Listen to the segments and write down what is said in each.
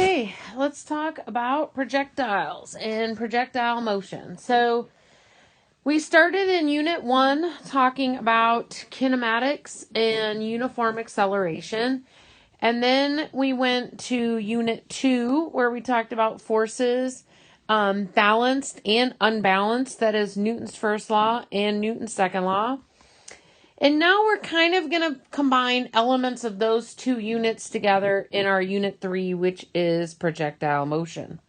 Okay, let's talk about projectiles and projectile motion. So we started in Unit 1 talking about kinematics and uniform acceleration. And then we went to Unit 2 where we talked about forces, balanced and unbalanced. That is Newton's first law and Newton's second law. And now we're kind of going to combine elements of those two units together in our Unit 3, which is projectile motion.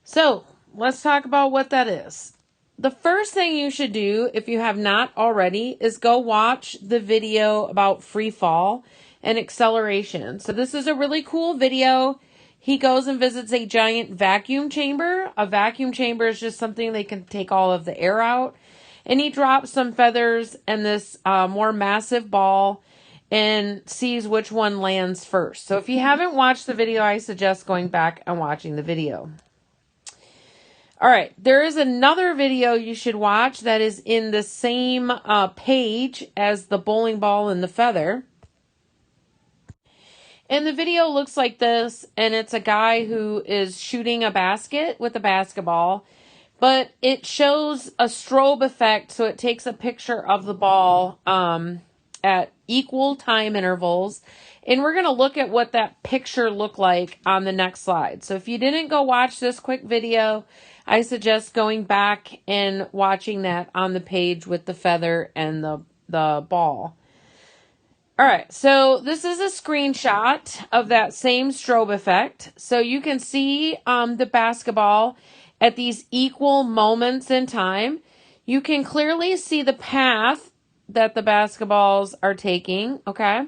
So let's talk about what that is. The first thing you should do, if you have not already, is go watch the video about free fall and acceleration. So this is a really cool video. He goes and visits a giant vacuum chamber. A vacuum chamber is just something they can take all of the air out. And he drops some feathers and this more massive ball and sees which one lands first. So if you haven't watched the video, I suggest going back and watching the video. All right, there is another video you should watch that is in the same page as the bowling ball and the feather. And the video looks like this, and it's a guy who is shooting a basket with a basketball. But it shows a strobe effect, so it takes a picture of the ball at equal time intervals. And we're going to look at what that picture looked like on the next slide. So if you didn't go watch this quick video, I suggest going back and watching that on the page with the feather and the ball. All right, so this is a screenshot of that same strobe effect. So you can see the basketball at these equal moments in time. You can clearly see the path that the basketballs are taking, okay?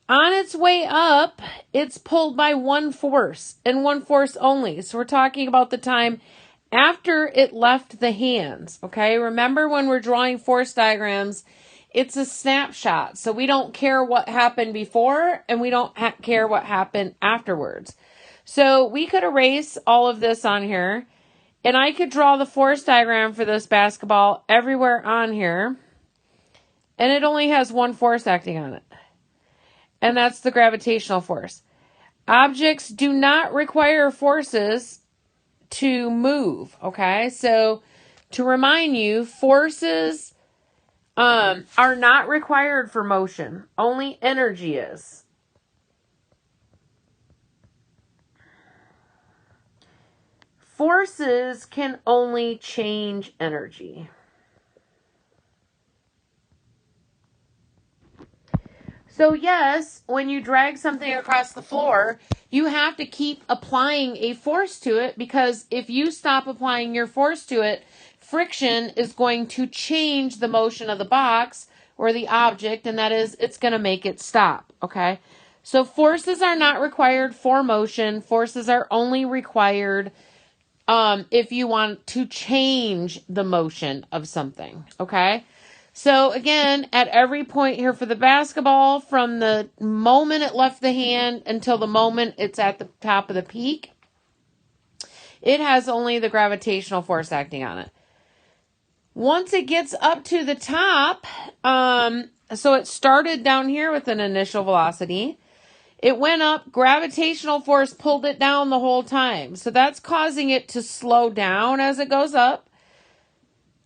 On its way up, it's pulled by one force, and one force only. So we're talking about the time after it left the hands, okay? Remember, when we're drawing force diagrams, it's a snapshot. So we don't care what happened before, and we don't care what happened afterwards. So we could erase all of this on here, and I could draw the force diagram for this basketball everywhere on here, and it only has one force acting on it, and that's the gravitational force. Objects do not require forces to move, okay? So to remind you, forces are not required for motion. Only energy is. Forces can only change energy. So yes, when you drag something across the floor, you have to keep applying a force to it, because if you stop applying your force to it, friction is going to change the motion of the box or the object, and that is, it's going to make it stop, okay? So forces are not required for motion. Forces are only required if you want to change the motion of something, okay? So again, at every point here for the basketball, from the moment it left the hand until the moment it's at the top of the peak, it has only the gravitational force acting on it. Once it gets up to the top, so it started down here with an initial velocity. It went up, gravitational force pulled it down the whole time. So that's causing it to slow down as it goes up.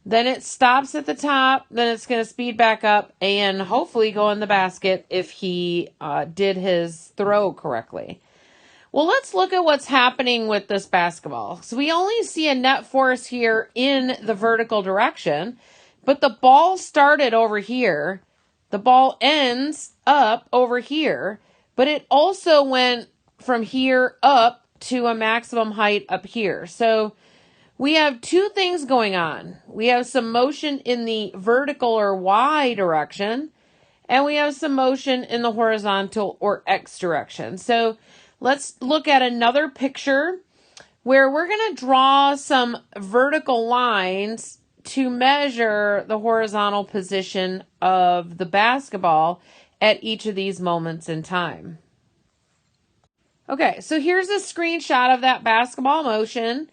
Then it stops at the top. Then it's going to speed back up and hopefully go in the basket if he did his throw correctly. Well, let's look at what's happening with this basketball. So we only see a net force here in the vertical direction, but the ball started over here. The ball ends up over here. But it also went from here up to a maximum height up here. So we have two things going on. We have some motion in the vertical or Y direction, and we have some motion in the horizontal or X direction. So let's look at another picture where we're going to draw some vertical lines to measure the horizontal position of the basketball at each of these moments in time. Okay, so here's a screenshot of that basketball motion.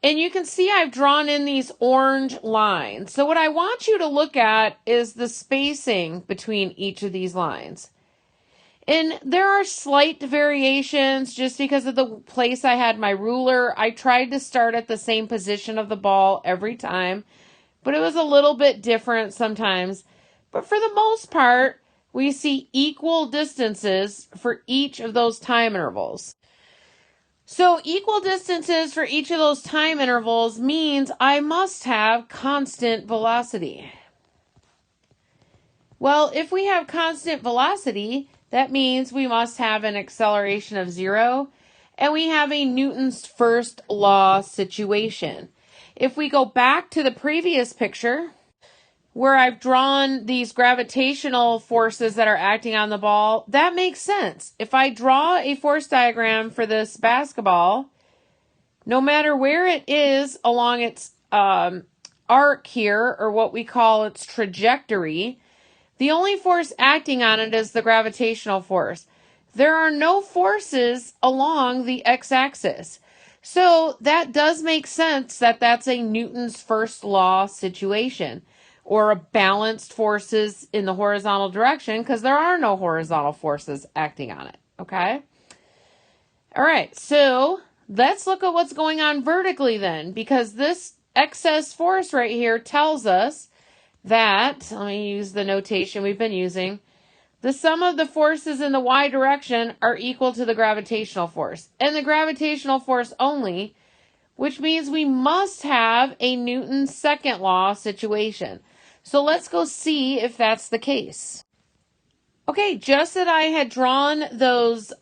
And you can see I've drawn in these orange lines. So what I want you to look at is the spacing between each of these lines. And there are slight variations just because of the place I had my ruler. I tried to start at the same position of the ball every time, but it was a little bit different sometimes. But for the most part, we see equal distances for each of those time intervals. So equal distances for each of those time intervals means I must have constant velocity. Well, if we have constant velocity, that means we must have an acceleration of 0, and we have a Newton's first law situation. If we go back to the previous picture, where I've drawn these gravitational forces that are acting on the ball, that makes sense. If I draw a force diagram for this basketball, no matter where it is along its arc here, or what we call its trajectory, the only force acting on it is the gravitational force. There are no forces along the x-axis. So that does make sense that that's a Newton's first law situation, or a balanced forces in the horizontal direction, because there are no horizontal forces acting on it. Okay? All right, so let's look at what's going on vertically then, because this excess force right here tells us that, let me use the notation we've been using, the sum of the forces in the y direction are equal to the gravitational force, and the gravitational force only, which means we must have a Newton's second law situation. So let's go see if that's the case. Okay, just as I had drawn those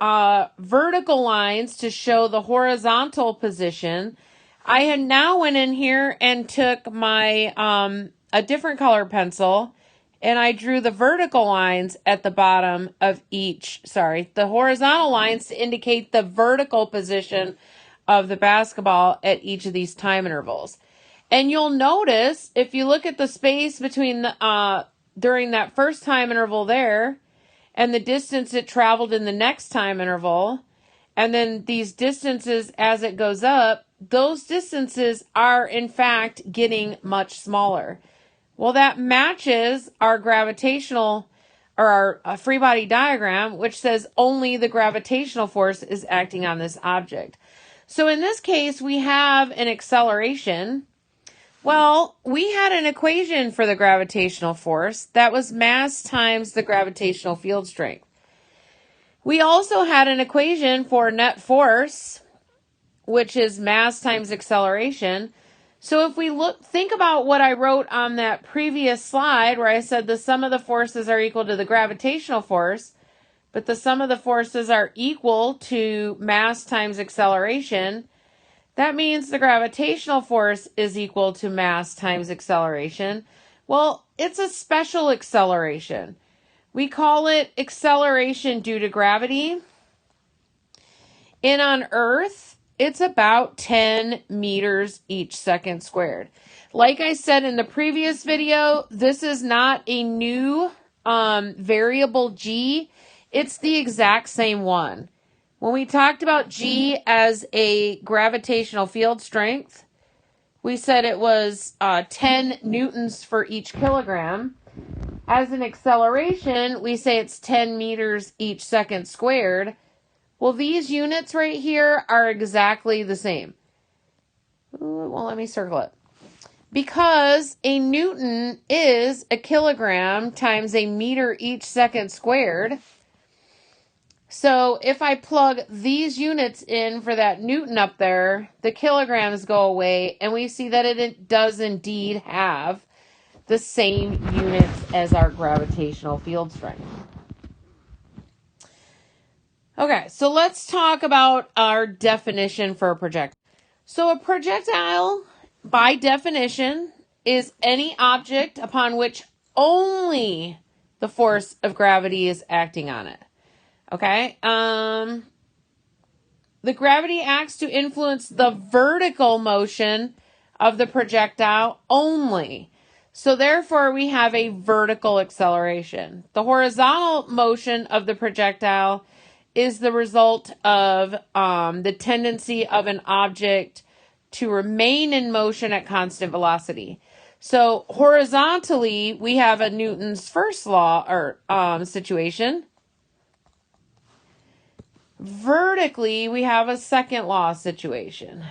vertical lines to show the horizontal position, I had now went in here and took my a different color pencil, and I drew the vertical lines at the bottom of the horizontal lines to indicate the vertical position of the basketball at each of these time intervals. And you'll notice, if you look at the space between during that first time interval there, and the distance it traveled in the next time interval, and then these distances as it goes up, those distances are in fact getting much smaller. Well, that matches our gravitational, or our free body diagram, which says only the gravitational force is acting on this object. So in this case, we have an acceleration. Well, we had an equation for the gravitational force that was mass times the gravitational field strength. We also had an equation for net force, which is mass times acceleration. So if we think about what I wrote on that previous slide where I said the sum of the forces are equal to the gravitational force, but the sum of the forces are equal to mass times acceleration, that means the gravitational force is equal to mass times acceleration. Well, it's a special acceleration. We call it acceleration due to gravity. And on Earth, it's about 10 meters each second squared. Like I said in the previous video, this is not a new variable g. It's the exact same one. When we talked about G as a gravitational field strength, we said it was 10 newtons for each kilogram. As an acceleration, we say it's 10 meters each second squared. Well, these units right here are exactly the same. Well, let me circle it. Because a newton is a kilogram times a meter each second squared. So if I plug these units in for that newton up there, the kilograms go away, and we see that it does indeed have the same units as our gravitational field strength. Okay, so let's talk about our definition for a projectile. So a projectile, by definition, is any object upon which only the force of gravity is acting on it. Okay, the gravity acts to influence the vertical motion of the projectile only. So therefore, we have a vertical acceleration. The horizontal motion of the projectile is the result of the tendency of an object to remain in motion at constant velocity. So horizontally, we have a Newton's first law or situation. vertically, we have a second law situation.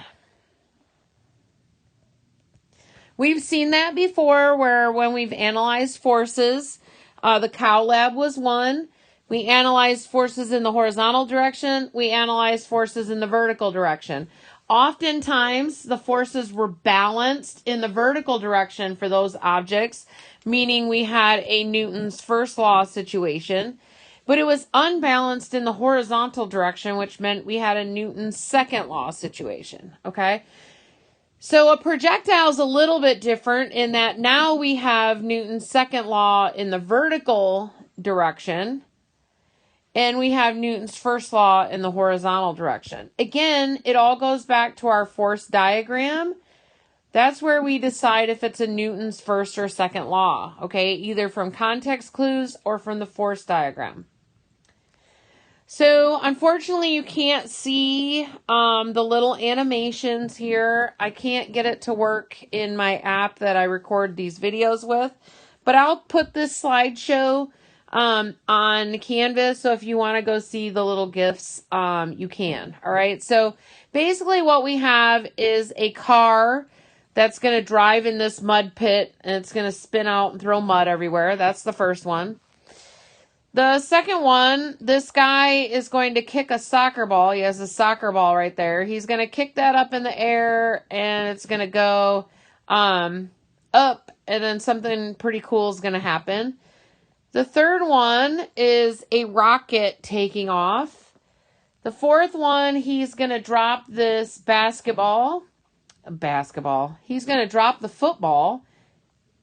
We've seen that before where when we've analyzed forces, the cow lab was one. We analyzed forces in the horizontal direction. We analyzed forces in the vertical direction. Oftentimes, the forces were balanced in the vertical direction for those objects, meaning we had a Newton's first law situation. But it was unbalanced in the horizontal direction, which meant we had a Newton's second law situation. Okay? So a projectile is a little bit different in that now we have Newton's second law in the vertical direction, and we have Newton's first law in the horizontal direction. Again, it all goes back to our force diagram. That's where we decide if it's a Newton's first or second law, okay? Either from context clues or from the force diagram. So, unfortunately, you can't see the little animations here. I can't get it to work in my app that I record these videos with. But I'll put this slideshow on Canvas. So, if you want to go see the little GIFs, you can. All right. So, basically what we have is a car that's going to drive in this mud pit. And it's going to spin out and throw mud everywhere. That's the first one. The second one, this guy is going to kick a soccer ball. He has a soccer ball right there. He's going to kick that up in the air, and it's going to go up, and then something pretty cool is going to happen. The third one is a rocket taking off. The fourth one, he's going to drop this basketball. He's going to drop the football.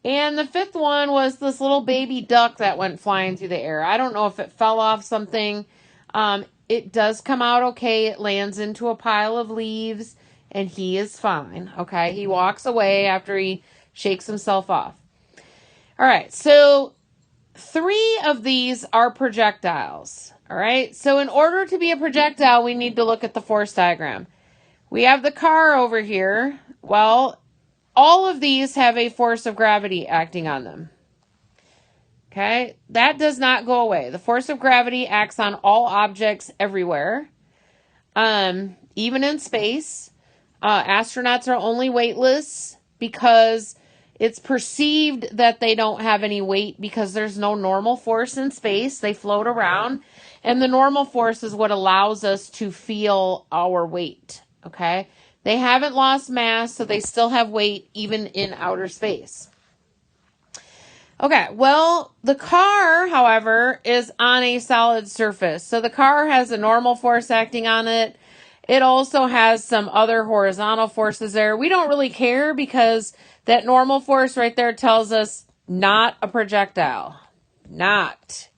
And the fifth one was this little baby duck that went flying through the air. I don't know if it fell off something. It does come out okay. It lands into a pile of leaves, and he is fine. Okay, he walks away after he shakes himself off. All right, so 3 of these are projectiles. All right, so in order to be a projectile, we need to look at the force diagram. We have the car over here. Well, all of these have a force of gravity acting on them. Okay, that does not go away. The force of gravity acts on all objects everywhere, even in space. Astronauts are only weightless because it's perceived that they don't have any weight because there's no normal force in space. They float around, and the normal force is what allows us to feel our weight. Okay. They haven't lost mass, so they still have weight even in outer space. Okay, well, the car, however, is on a solid surface. So the car has a normal force acting on it. It also has some other horizontal forces there. We don't really care because that normal force right there tells us not a projectile. Not.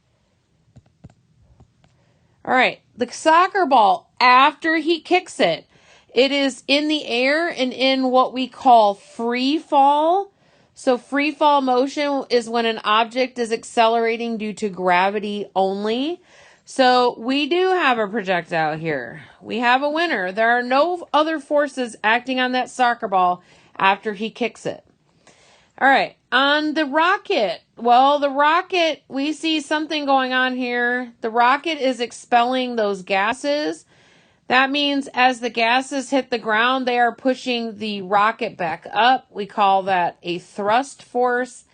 All right, the soccer ball, after he kicks it, it is in the air and in what we call free fall. So free fall motion is when an object is accelerating due to gravity only. So we do have a projectile here. We have a winner. There are no other forces acting on that soccer ball after he kicks it. All right, on the rocket, well, the rocket, we see something going on here. The rocket is expelling those gases. That means as the gases hit the ground, they are pushing the rocket back up. We call that a thrust force.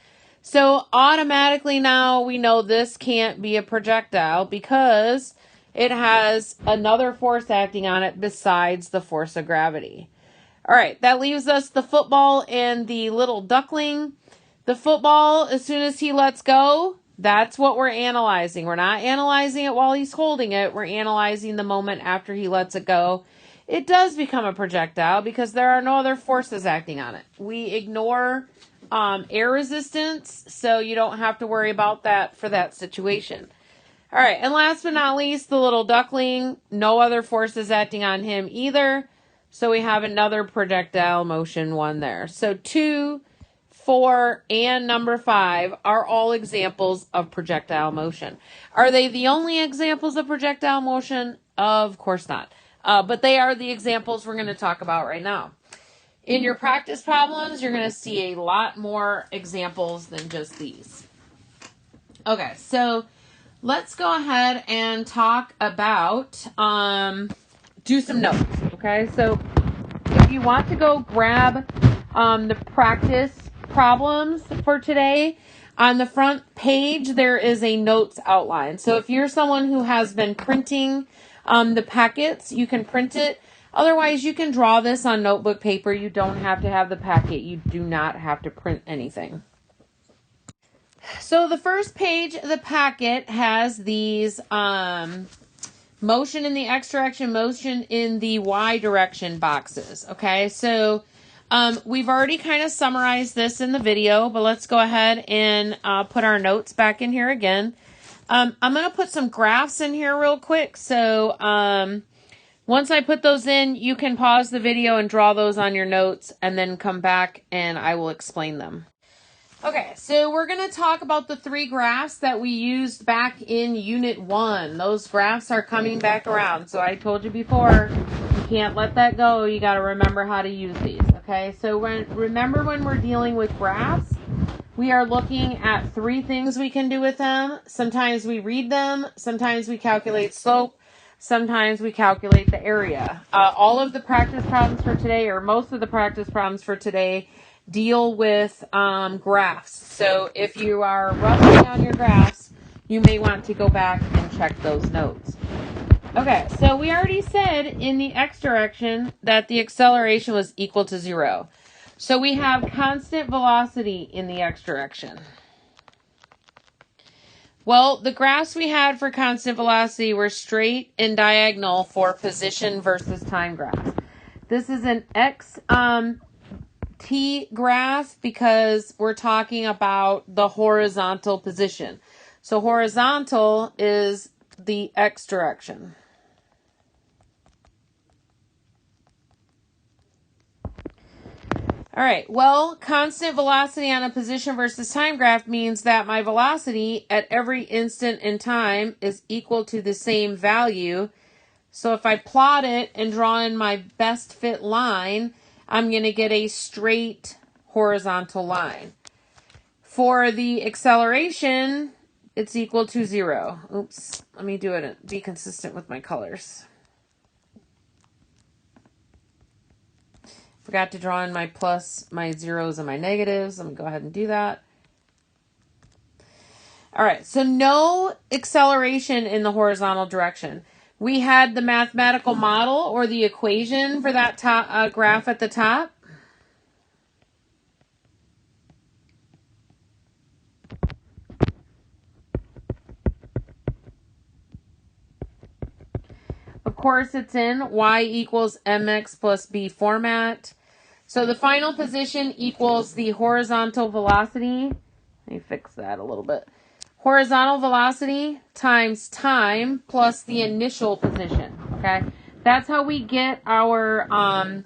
So automatically now we know this can't be a projectile because it has another force acting on it besides the force of gravity. All right, that leaves us the football and the little duckling. The football, as soon as he lets go, that's what we're analyzing. We're not analyzing it while he's holding it. We're analyzing the moment after he lets it go. It does become a projectile because there are no other forces acting on it. We ignore air resistance, so you don't have to worry about that for that situation. All right, and last but not least, the little duckling. No other forces acting on him either. So we have another projectile motion one there. So 2, 4, and number 5 are all examples of projectile motion. Are they the only examples of projectile motion? Of course not. But they are the examples we're going to talk about right now. In your practice problems, you're going to see a lot more examples than just these. Okay, so let's go ahead and talk about, do some notes, okay? So if you want to go grab the practice problems for today, on the front page, there is a notes outline. So if you're someone who has been printing the packets, you can print it. Otherwise, you can draw this on notebook paper. You don't have to have the packet. You do not have to print anything. So the first page of the packet has these motion in the X direction, motion in the Y direction boxes. Okay, so we've already kind of summarized this in the video, but let's go ahead and put our notes back in here again. I'm going to put some graphs in here real quick. So once I put those in, you can pause the video and draw those on your notes and then come back and I will explain them. Okay, so we're going to talk about the 3 graphs that we used back in Unit 1. Those graphs are coming back around. So I told you before, you can't let that go. You got to remember how to use these, okay? So remember when we're dealing with graphs, we are looking at 3 things we can do with them. Sometimes we read them. Sometimes we calculate slope. Sometimes we calculate the area. All of the practice problems for today, or most of the practice problems for today, deal with graphs. So if you are rusty on your graphs, you may want to go back and check those notes. Okay, so we already said in the X direction that the acceleration was equal to 0. So we have constant velocity in the X direction. Well, the graphs we had for constant velocity were straight and diagonal for position versus time graphs. This is an X T graph because we're talking about the horizontal position. So horizontal is the X direction. All right, well, constant velocity on a position versus time graph means that my velocity at every instant in time is equal to the same value. So if I plot it and draw in my best fit line, I'm going to get a straight horizontal line. For the acceleration, it's equal to 0. Oops, let me do it, be consistent with my colors. Forgot to draw in my plus, my zeros, and my negatives. Let me go ahead and do that. All right, so no acceleration in the horizontal direction. We had the mathematical model or the equation for that top, graph at the top. Of course, it's in y equals mx plus b format. So the final position equals the horizontal velocity. Let me fix that a little bit. Horizontal velocity times time plus the initial position. Okay, that's how we get our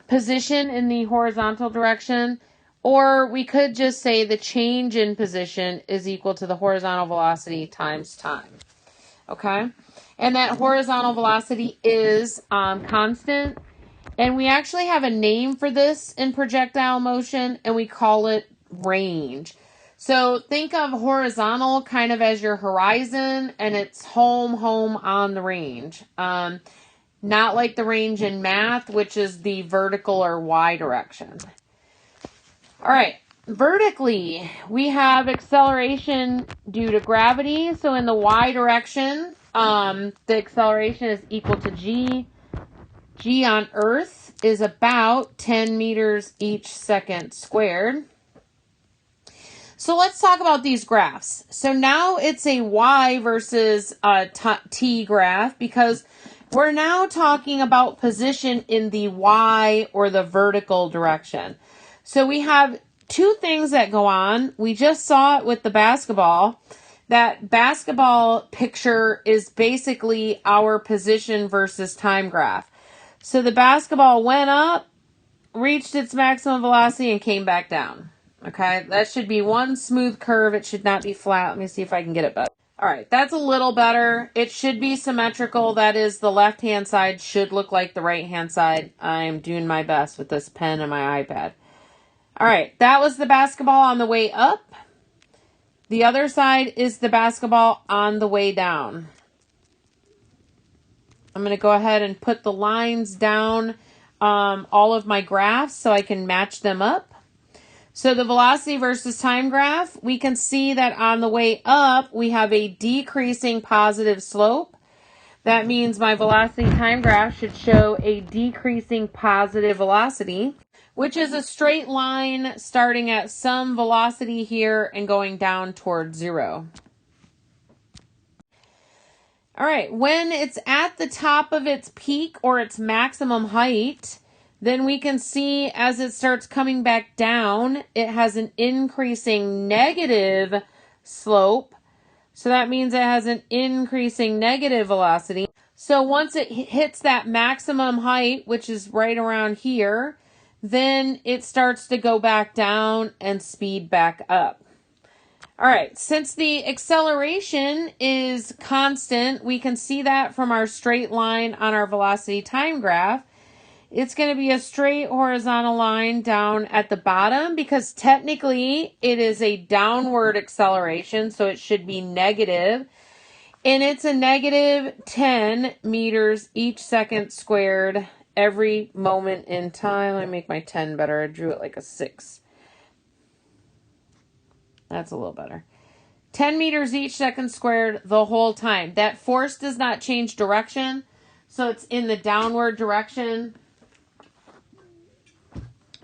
position in the horizontal direction. Or we could just say the change in position is equal to the horizontal velocity times time. Okay, and that horizontal velocity is constant. And we actually have a name for this in projectile motion, and we call it range. So think of horizontal kind of as your horizon, and it's home on the range. Not like the range in math, which is the vertical or Y direction. All right, vertically, we have acceleration due to gravity. So in the Y direction, the acceleration is equal to G. G on Earth is about 10 meters each second squared. So let's talk about these graphs. So now it's a Y versus a T graph because we're now talking about position in the Y or the vertical direction. So we have 2 things that go on. We just saw it with the basketball. That basketball picture is basically our position versus time graph. So the basketball went up, reached its maximum velocity, and came back down. Okay, that should be one smooth curve. It should not be flat. Let me see if I can get it better. All right, that's a little better. It should be symmetrical. That is, the left-hand side should look like the right-hand side. I'm doing my best with this pen and my iPad. All right, that was the basketball on the way up. The other side is the basketball on the way down. I'm going to go ahead and put the lines down all of my graphs so I can match them up. So the velocity versus time graph, we can see that on the way up, we have a decreasing positive slope. That means my velocity time graph should show a decreasing positive velocity, which is a straight line starting at some velocity here and going down towards 0. All right, when it's at the top of its peak or its maximum height, then we can see as it starts coming back down, it has an increasing negative slope. So that means it has an increasing negative velocity. So once it hits that maximum height, which is right around here, then it starts to go back down and speed back up. All right, since the acceleration is constant, we can see that from our straight line on our velocity time graph. It's going to be a straight horizontal line down at the bottom because technically it is a downward acceleration, so it should be negative. And it's a negative 10 meters each second squared every moment in time. Let me make my 10 better. I drew it like a 6. That's a little better. 10 meters each second squared the whole time. That force does not change direction, so it's in the downward direction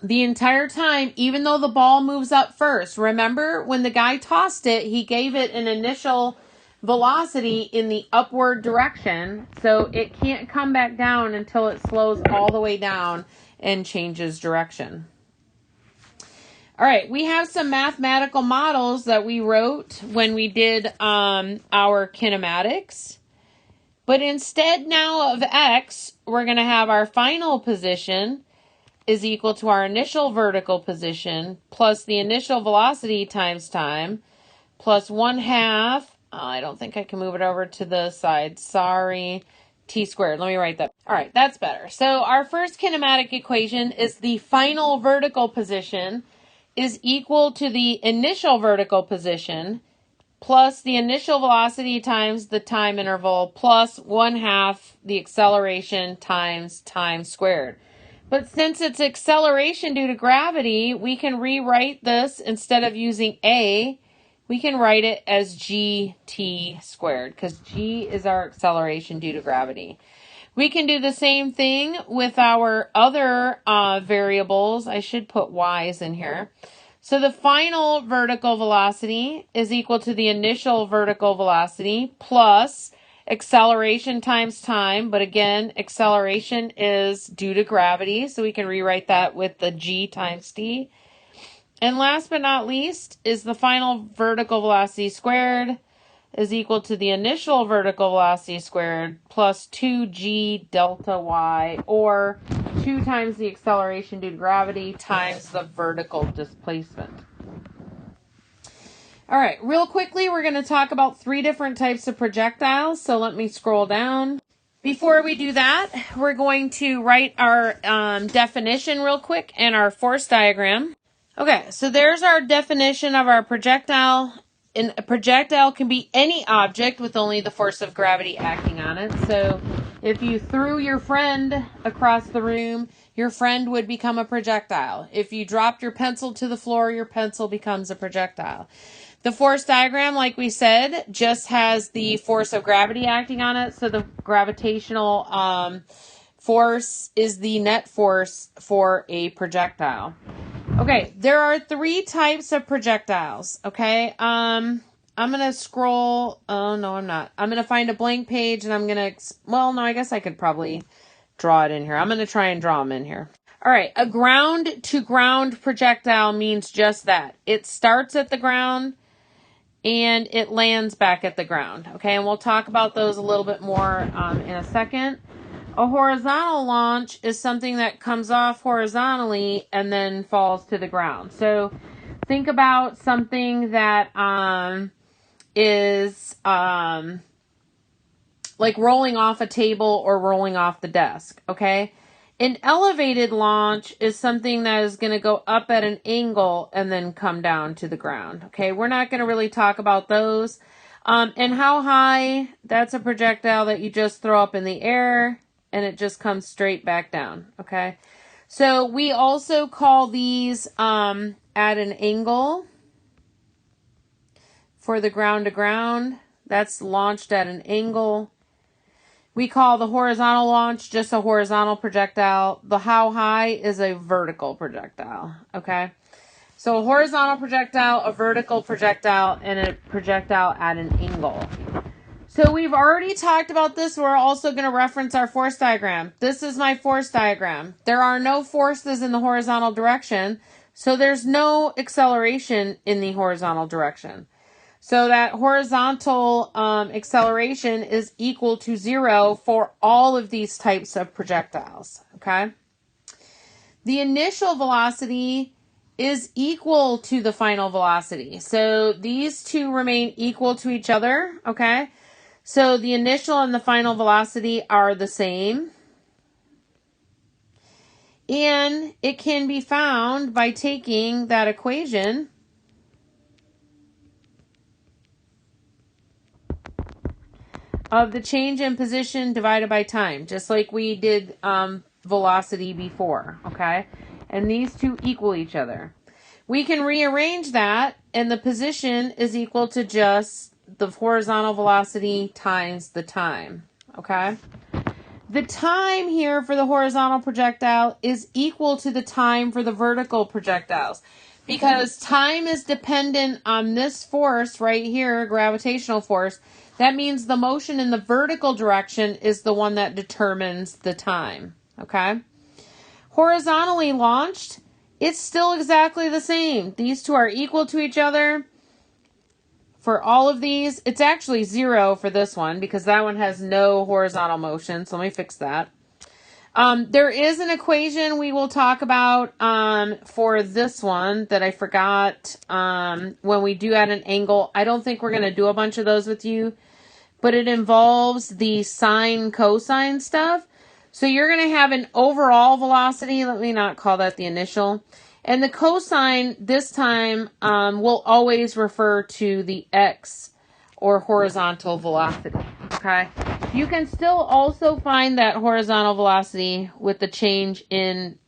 the entire time, even though the ball moves up first. Remember, when the guy tossed it, he gave it an initial velocity in the upward direction, so it can't come back down until it slows all the way down and changes direction. All right, we have some mathematical models that we wrote when we did our kinematics. But instead now of x, we're going to have our final position is equal to our initial vertical position plus the initial velocity times time plus 1/2. I don't think I can move it over to the side. Sorry. T squared. Let me write that. All right, that's better. So our first kinematic equation is the final vertical position is equal to the initial vertical position plus the initial velocity times the time interval plus 1/2 the acceleration times time squared. But since it's acceleration due to gravity, we can rewrite this instead of using a, we can write it as gt squared because g is our acceleration due to gravity. We can do the same thing with our other variables. I should put y's in here. So the final vertical velocity is equal to the initial vertical velocity plus acceleration times time. But again, acceleration is due to gravity, so we can rewrite that with the g times t. And last but not least is the final vertical velocity squared is equal to the initial vertical velocity squared plus 2g delta y, or 2 times the acceleration due to gravity times the vertical displacement. All right, real quickly, we're going to talk about 3 different types of projectiles. So let me scroll down. Before we do that, we're going to write our definition real quick and our force diagram. Okay, so there's our definition of our projectile. And a projectile can be any object with only the force of gravity acting on it. So if you threw your friend across the room, your friend would become a projectile. If you dropped your pencil to the floor, your pencil becomes a projectile. The force diagram, like we said, just has the force of gravity acting on it. So the gravitational force is the net force for a projectile. Okay, there are 3 types of projectiles, okay? I'm going to scroll. Oh, no, I'm not. I'm going to find a blank page and I'm going to, well, no, I guess I could probably draw it in here. I'm going to try and draw them in here. All right, a ground to ground projectile means just that. It starts at the ground and it lands back at the ground, okay? And we'll talk about those a little bit more in a second. A horizontal launch is something that comes off horizontally and then falls to the ground. So think about something that is like rolling off a table or rolling off the desk, okay? An elevated launch is something that is going to go up at an angle and then come down to the ground. Okay, we're not going to really talk about those. And how high, that's a projectile that you just throw up in the air and it just comes straight back down. Okay, so we also call these at an angle for the ground to ground. That's launched at an angle. We call the horizontal launch just a horizontal projectile. The how high is a vertical projectile, okay? So a horizontal projectile, a vertical projectile, and a projectile at an angle. So we've already talked about this. We're also going to reference our force diagram. This is my force diagram. There are no forces in the horizontal direction, so there's no acceleration in the horizontal direction. So that horizontal acceleration is equal to 0 for all of these types of projectiles, okay? The initial velocity is equal to the final velocity. So these two remain equal to each other, okay? So the initial and the final velocity are the same. And it can be found by taking that equation of the change in position divided by time, just like we did velocity before, okay? And these two equal each other. We can rearrange that, and the position is equal to just the horizontal velocity times the time, okay? The time here for the horizontal projectile is equal to the time for the vertical projectiles, because time is dependent on this force right here, gravitational force. That means the motion in the vertical direction is the one that determines the time, okay? Horizontally launched, it's still exactly the same. These two are equal to each other. For all of these, it's actually 0 for this one because that one has no horizontal motion. So let me fix that. There is an equation we will talk about for this one that I forgot when we do at an angle. I don't think we're going to do a bunch of those with you, but it involves the sine cosine stuff. So you're going to have an overall velocity. Let me not call that the initial. And the cosine this time will always refer to the x or horizontal velocity. Okay. You can still also find that horizontal velocity with the change in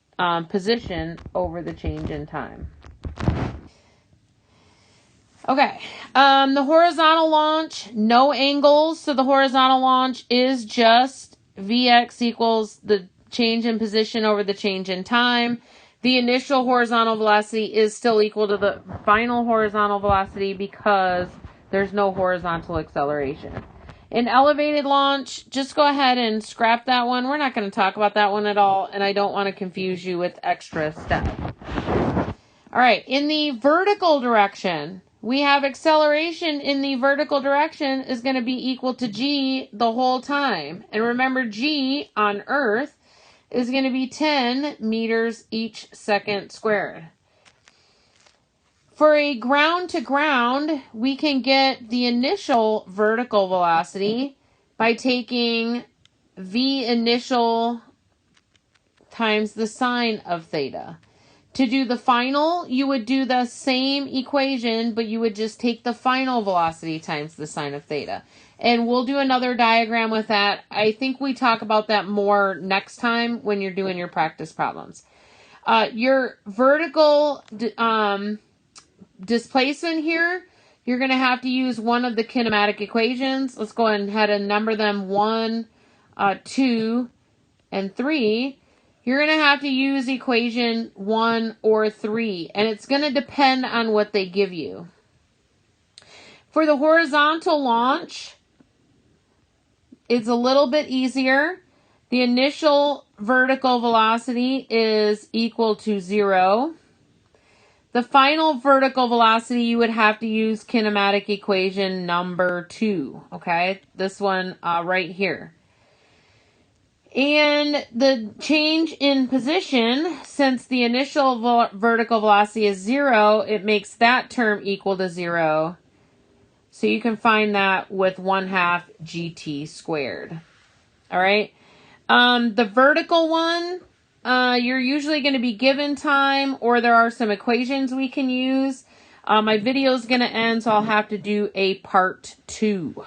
position over the change in time. Okay, the horizontal launch, no angles, so the horizontal launch is just Vx equals the change in position over the change in time. The initial horizontal velocity is still equal to the final horizontal velocity because there's no horizontal acceleration. In elevated launch, just go ahead and scrap that one. We're not going to talk about that one at all, and I don't want to confuse you with extra steps. All right, in the vertical direction, we have acceleration in the vertical direction is going to be equal to g the whole time. And remember, g on Earth is going to be 10 meters each second squared. For a ground to ground, we can get the initial vertical velocity by taking v initial times the sine of theta. To do the final, you would do the same equation, but you would just take the final velocity times the sine of theta. And we'll do another diagram with that. I think we talk about that more next time when you're doing your practice problems. Your vertical displacement here, you're going to have to use one of the kinematic equations. Let's go ahead and number them 1, 2, and 3. You're going to have to use equation 1 or 3, and it's going to depend on what they give you. For the horizontal launch, it's a little bit easier. The initial vertical velocity is equal to 0. The final vertical velocity, you would have to use kinematic equation number 2, okay? This one right here. And the change in position, since the initial vertical velocity is 0, it makes that term equal to 0. So you can find that with 1/2 gt squared. All right. The vertical one, you're usually going to be given time, or there are some equations we can use. My video is going to end, so I'll have to do a part 2.